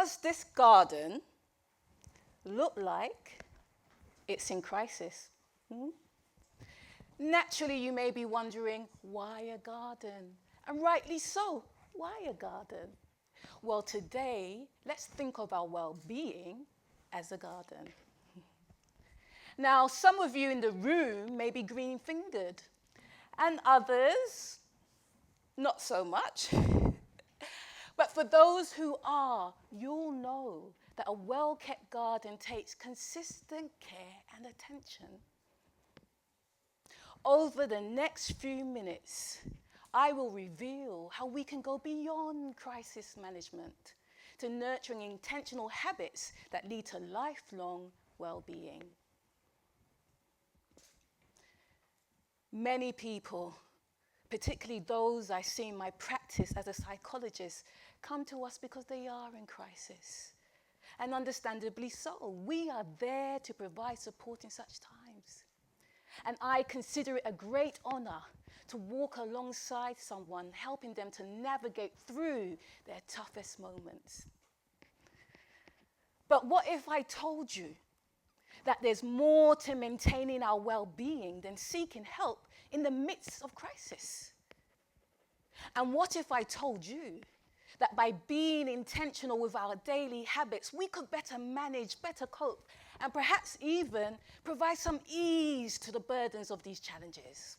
does this garden look like it's in crisis? Naturally, you may be wondering, why a garden? And rightly so, why a garden? Well, today, let's think of our well-being as a garden. Now, some of you in the room may be green-fingered, and others, not so much. But for those who are, you'll know that a well-kept garden takes consistent care and attention. Over the next few minutes, I will reveal how we can go beyond crisis management to nurturing intentional habits that lead to lifelong well-being. Many people, particularly those I see in my practice as a psychologist, come to us because they are in crisis. And understandably so. We are there to provide support in such times. And I consider it a great honor to walk alongside someone, helping them to navigate through their toughest moments. But what if I told you that there's more to maintaining our well-being than seeking help in the midst of crisis? And what if I told you that by being intentional with our daily habits, we could better manage, better cope, and perhaps even provide some ease to the burdens of these challenges?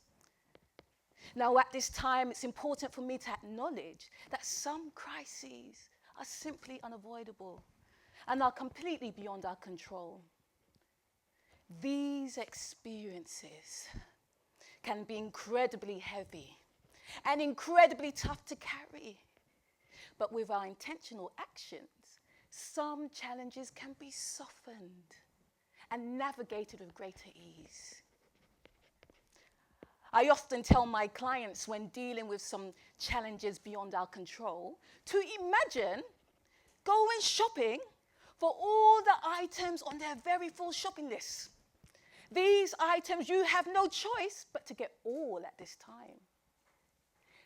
Now, at this time, it's important for me to acknowledge that some crises are simply unavoidable and are completely beyond our control. These experiences can be incredibly heavy and incredibly tough to carry. But with our intentional actions, some challenges can be softened and navigated with greater ease. I often tell my clients when dealing with some challenges beyond our control to imagine going shopping for all the items on their very full shopping list. These items you have no choice but to get all at this time.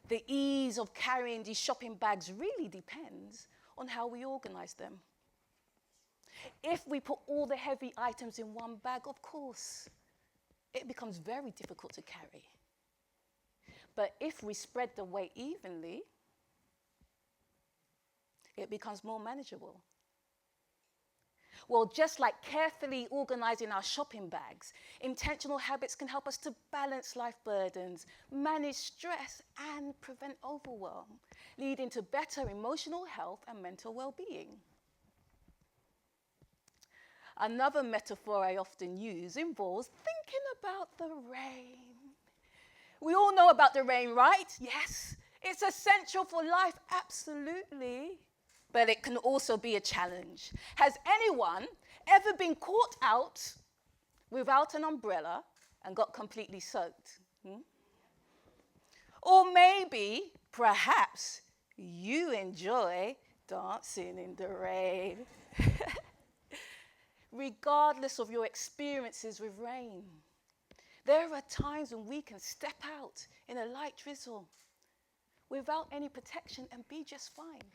The ease of carrying these shopping bags really depends on how we organize them. If we put all the heavy items in one bag, of course, it becomes very difficult to carry. But if we spread the weight evenly, it becomes more manageable. Well, just like carefully organizing our shopping bags, intentional habits can help us to balance life burdens, manage stress, and prevent overwhelm, leading to better emotional health and mental well-being. Another metaphor I often use involves thinking about the rain. We all know about the rain, right? Yes, it's essential for life, absolutely. But it can also be a challenge. Has anyone ever been caught out without an umbrella and got completely soaked? Or maybe, perhaps, you enjoy dancing in the rain. Regardless of your experiences with rain, there are times when we can step out in a light drizzle without any protection and be just fine.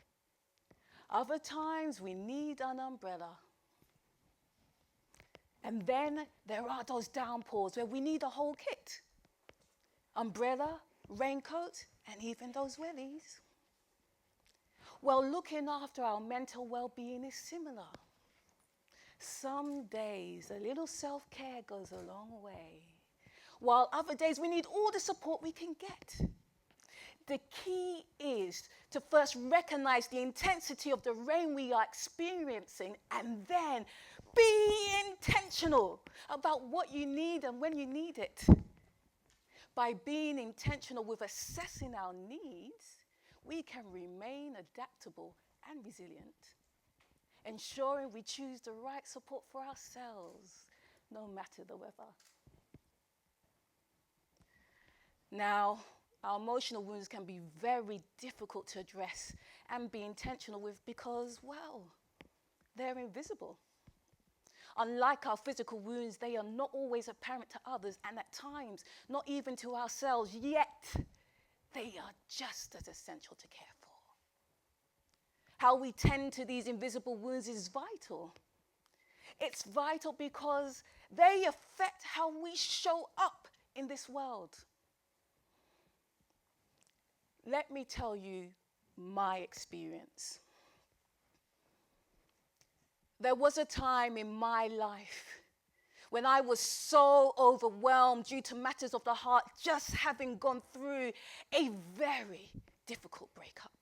Other times we need an umbrella. And then there are those downpours where we need a whole kit. Umbrella, raincoat, and even those wellies. Well, looking after our mental well-being is similar. Some days a little self-care goes a long way, while other days we need all the support we can get. The key is to first recognize the intensity of the rain we are experiencing and then be intentional about what you need and when you need it. By being intentional with assessing our needs, we can remain adaptable and resilient, ensuring we choose the right support for ourselves, no matter the weather. Now, our emotional wounds can be very difficult to address and be intentional with because, well, they're invisible. Unlike our physical wounds, they are not always apparent to others, and at times, not even to ourselves, yet they are just as essential to care for. how we tend to these invisible wounds is vital. It's vital because they affect how we show up in this world. Let me tell you my experience. There was a time in my life when I was so overwhelmed due to matters of the heart, just having gone through a very difficult breakup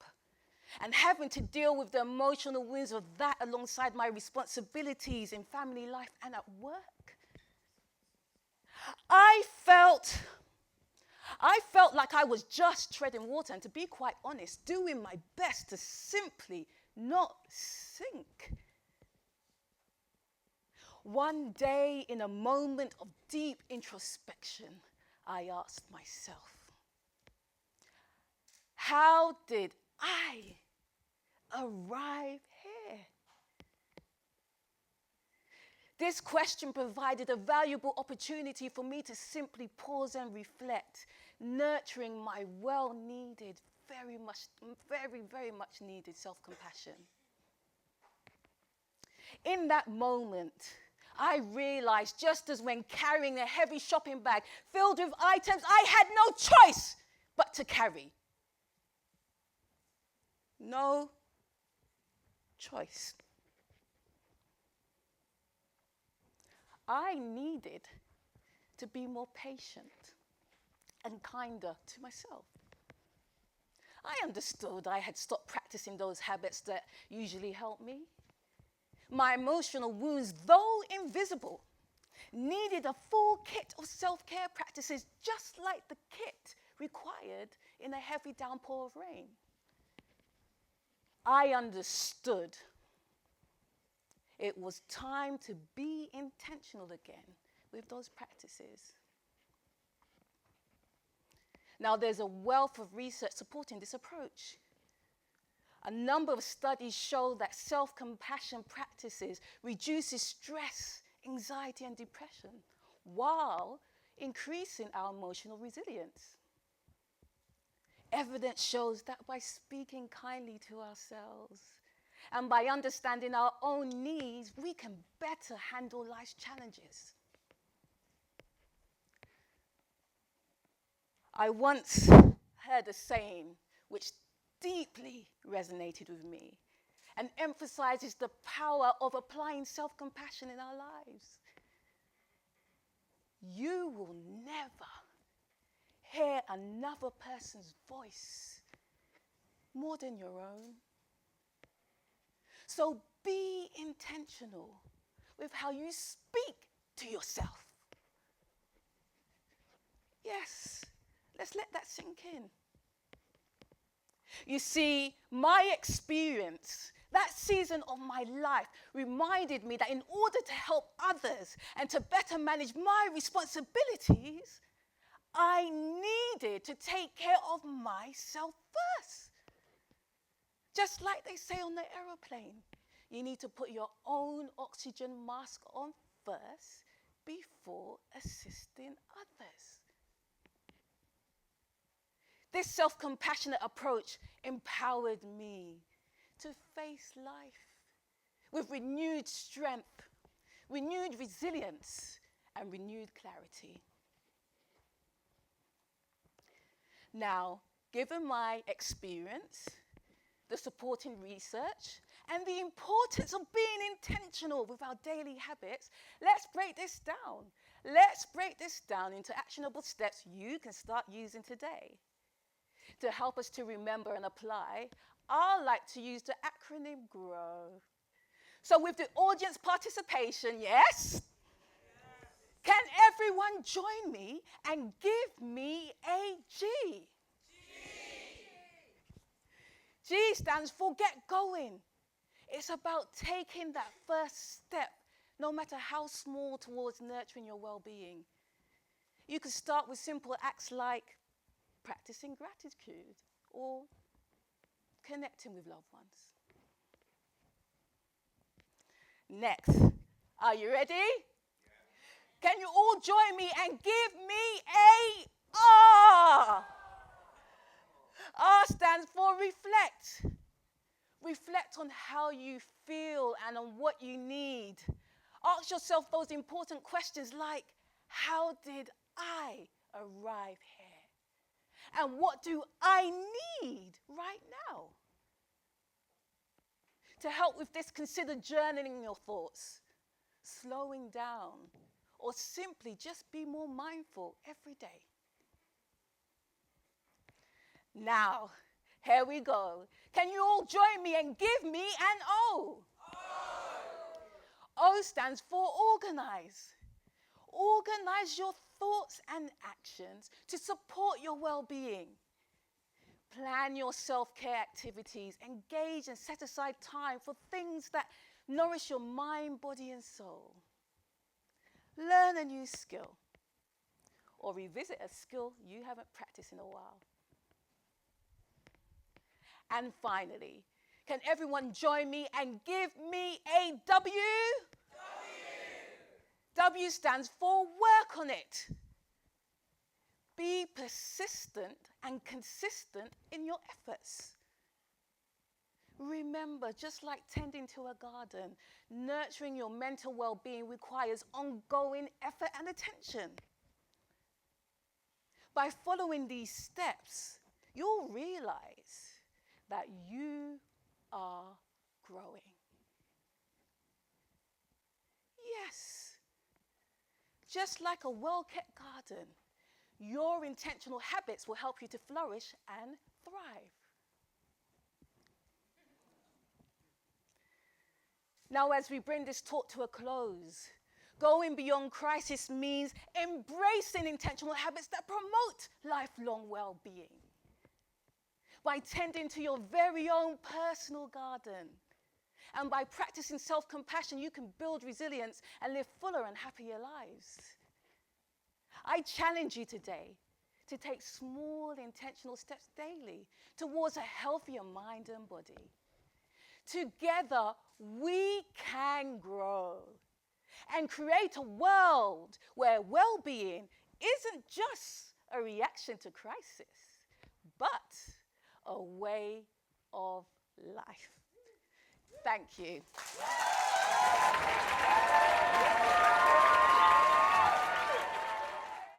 and having to deal with the emotional wounds of that alongside my responsibilities in family life and at work. I felt like I was just treading water, and to be quite honest, doing my best to simply not sink. One day, in a moment of deep introspection, I asked myself, how did I arrive here? This question provided a valuable opportunity for me to simply pause and reflect, nurturing my well-needed, very much needed self-compassion. In that moment, I realized, just as when carrying a heavy shopping bag filled with items I had no choice but to carry. No choice. I needed to be more patient and kinder to myself. I understood I had stopped practicing those habits that usually help me. My emotional wounds, though invisible, needed a full kit of self-care practices, just like the kit required in a heavy downpour of rain. I understood it was time to be intentional again with those practices. Now, there's a wealth of research supporting this approach. A number of studies show that self-compassion practices reduces stress, anxiety, and depression while increasing our emotional resilience. Evidence shows that by speaking kindly to ourselves and by understanding our own needs, we can better handle life's challenges. I once heard a saying which deeply resonated with me and emphasizes the power of applying self-compassion in our lives. You will never hear another person's voice more than your own. So be intentional with how you speak to yourself. Yes, let's let that sink in. You see, my experience, that season of my life, reminded me that in order to help others and to better manage my responsibilities, I needed to take care of myself first. Just like they say on the aeroplane, you need to put your own oxygen mask on first before assisting others. This self-compassionate approach empowered me to face life with renewed strength, renewed resilience, and renewed clarity. Now, given my experience, the supporting research, and the importance of being intentional with our daily habits, let's break this down. Let's break this down into actionable steps you can start using today. To help us to remember and apply, I like to use the acronym GROW. So with the audience participation, yes? Can everyone join me and give me a G? G stands for get going. It's about taking that first step, no matter how small, towards nurturing your well-being. You could start with simple acts like practicing gratitude or connecting with loved ones. Next, are you ready? Yeah. Can you all join me and give me a R? R stands for reflect. Reflect on how you feel and on what you need. Ask yourself those important questions like, how did I arrive here? And what do I need right now? To help with this, consider journaling your thoughts, slowing down, or simply just be more mindful every day. Now, here we go. Can you all join me and give me an O? O stands for organize. Organize your thoughts and actions to support your well-being. Plan your self-care activities. Engage and set aside time for things that nourish your mind, body, and soul. Learn a new skill or revisit a skill you haven't practiced in a while. And finally, can everyone join me and give me a W? W stands for work on it. Be persistent and consistent in your efforts. Remember, just like tending to a garden, nurturing your mental well-being requires ongoing effort and attention. By following these steps, you'll realize that you are growing. Yes, just like a well-kept garden, your intentional habits will help you to flourish and thrive. Now, as we bring this talk to a close, going beyond crisis means embracing intentional habits that promote lifelong well-being. By tending to your very own personal garden, and by practicing self-compassion, you can build resilience and live fuller and happier lives. I challenge you today to take small intentional steps daily towards a healthier mind and body. Together, we can grow and create a world where well-being isn't just a reaction to crisis, but a way of life. Thank you.